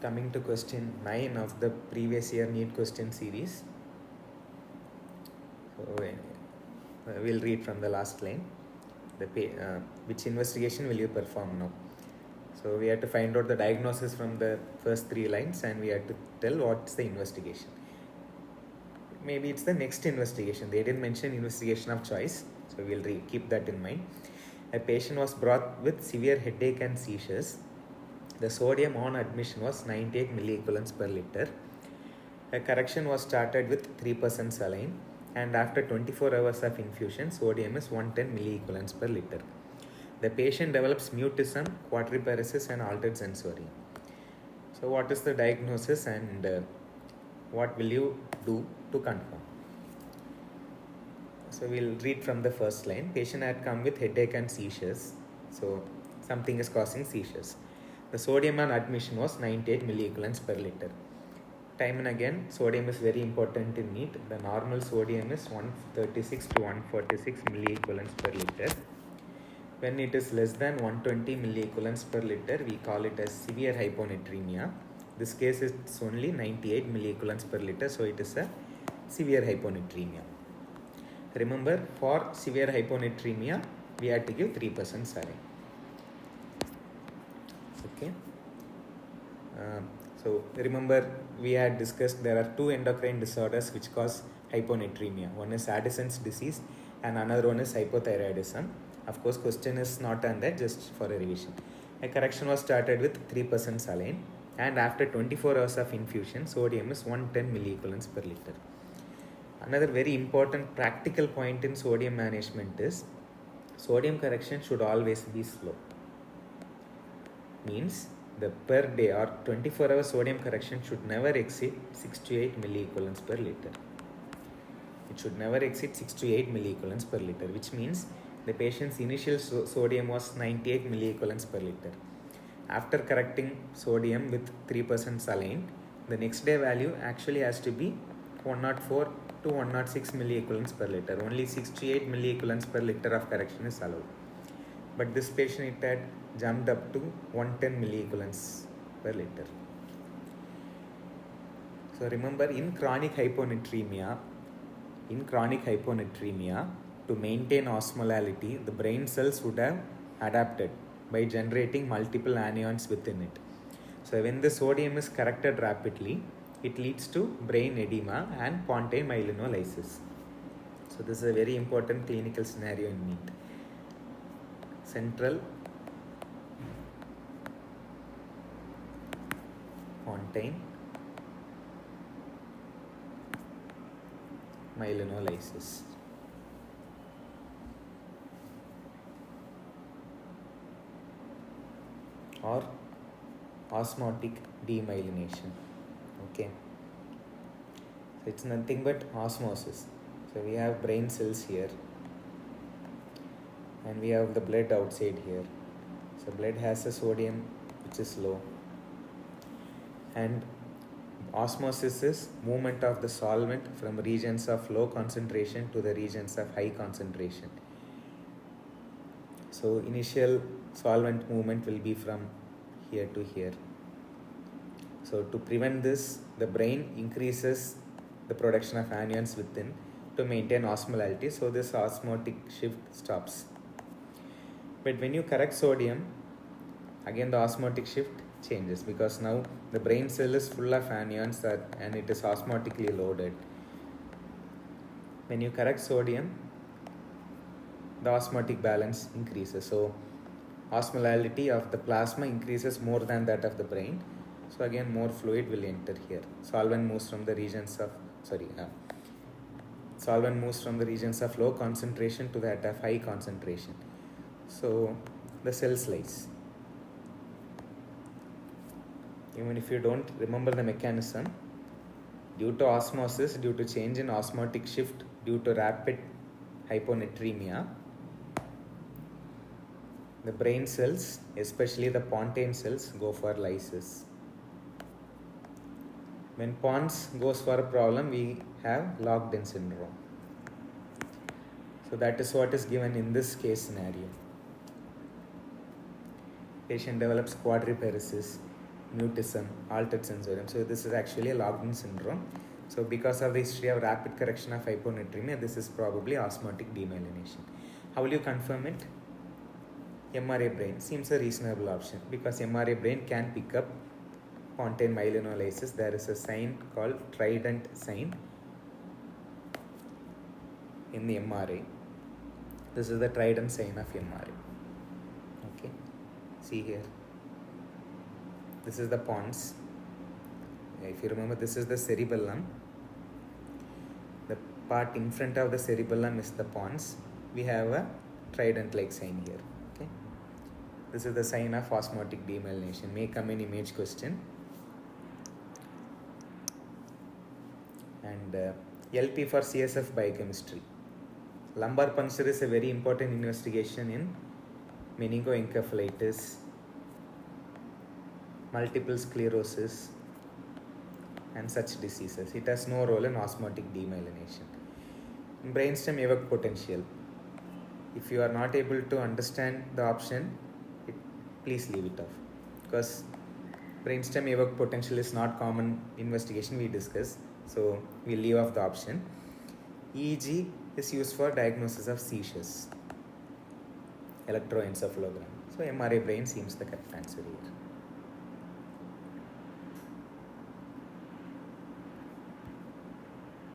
Coming to question 9 of the previous year NEET question series. So we'll read from the last line. Which investigation will you perform now? So we had to find out the diagnosis from the first 3 lines, and we had to tell what's the investigation. Maybe it's the next investigation. They didn't mention investigation of choice, so we'll keep that in mind. A patient was brought with severe headache and seizures. The sodium on admission was 98 milliequivalents per liter. A correction was started with 3% saline, and after 24 hours of infusion, sodium is 110 milliequivalents per liter. The patient develops mutism, quadriparesis, and altered sensory. So what is the diagnosis, and what will you do to confirm? So we'll read from the first line. Patient had come with headache and seizures. So something is causing seizures. The sodium on admission was 98 milliequivalents per liter. Time and again, sodium is very important in NEET. The normal sodium is 136 to 146 milliequivalents per liter. When it is less than 120 milliequivalents per liter, we call it as severe hyponatremia. This case is only 98 milliequivalents per liter, so it is a severe hyponatremia. Remember, for severe hyponatremia, we had to give 3% saline. Okay. So remember, we had discussed there are 2 endocrine disorders which cause hyponatremia. One is Addison's disease and another one is hypothyroidism. Of course, question is not on that, just for a revision. A correction was started with 3% saline, and after 24 hours of infusion, sodium is 110 milliequivalents per liter. Another very important practical point in sodium management is sodium correction should always be slow. Means the per day or 24-hour sodium correction should never exceed 6 to 8 milliequivalents per liter. It should never exceed 6 to 8 milliequivalents per liter, which means the patient's initial sodium was 98 milliequivalents per liter. After correcting sodium with 3% saline, the next day value actually has to be 104 to 106 milliequivalents per liter. Only 6 to 8 milliequivalents per liter of correction is allowed. But this patient, it had jumped up to 110 milliequivalents per liter. So remember, in chronic hyponatremia, to maintain osmolality, the brain cells would have adapted by generating multiple anions within it. So when the sodium is corrected rapidly, it leads to brain edema and pontine myelinolysis. So this is a very important clinical scenario in NEET. Central pontine myelinolysis. Or osmotic demyelination. Okay. So it's nothing but osmosis. So we have brain cells here, and we have the blood outside here. So blood has a sodium which is low, and osmosis is movement of the solvent from regions of low concentration to the regions of high concentration. So initial solvent movement will be from here to here. So to prevent this, the brain increases the production of anions within to maintain osmolality, so this osmotic shift stops. But when you correct sodium, again the osmotic shift changes, because now the brain cell is full of anions and it is osmotically loaded. When you correct sodium, the osmotic balance increases. So osmolality of the plasma increases more than that of the brain. So again, more fluid will enter here. Solvent moves from the regions of low concentration to that of high concentration. So the cell slice. Even if you don't remember the mechanism, due to osmosis, due to change in osmotic shift, due to rapid hyponatremia, the brain cells, especially the pontine cells, go for lysis. When pons goes for a problem, we have locked-in syndrome. So that is what is given in this case scenario. Patient develops quadriparesis. mutism, altered sensorium. So this is actually a locked-in syndrome. So because of the history of rapid correction of hyponatremia, this is probably osmotic demyelination. How will you confirm it? MRA brain seems a reasonable option because MRA brain can pick up pontine myelinolysis. There is a sign called trident sign in the MRA. This is the trident sign of MRA. Okay, see here. This is the pons. If you remember, this is the cerebellum. The part in front of the cerebellum is the pons. We have a trident-like sign here. Okay, this is the sign of osmotic demyelination. May come in image question. And LP for CSF biochemistry. Lumbar puncture is a very important investigation in meningoencephalitis, multiple sclerosis, and such diseases. It has no role in osmotic demyelination. In brainstem evoked potential, if you are not able to understand the option, please leave it off, because brainstem evoked potential is not common investigation we discuss, so we leave off the option. EEG is used for diagnosis of seizures, electroencephalogram. So MRA brain seems the correct answer here.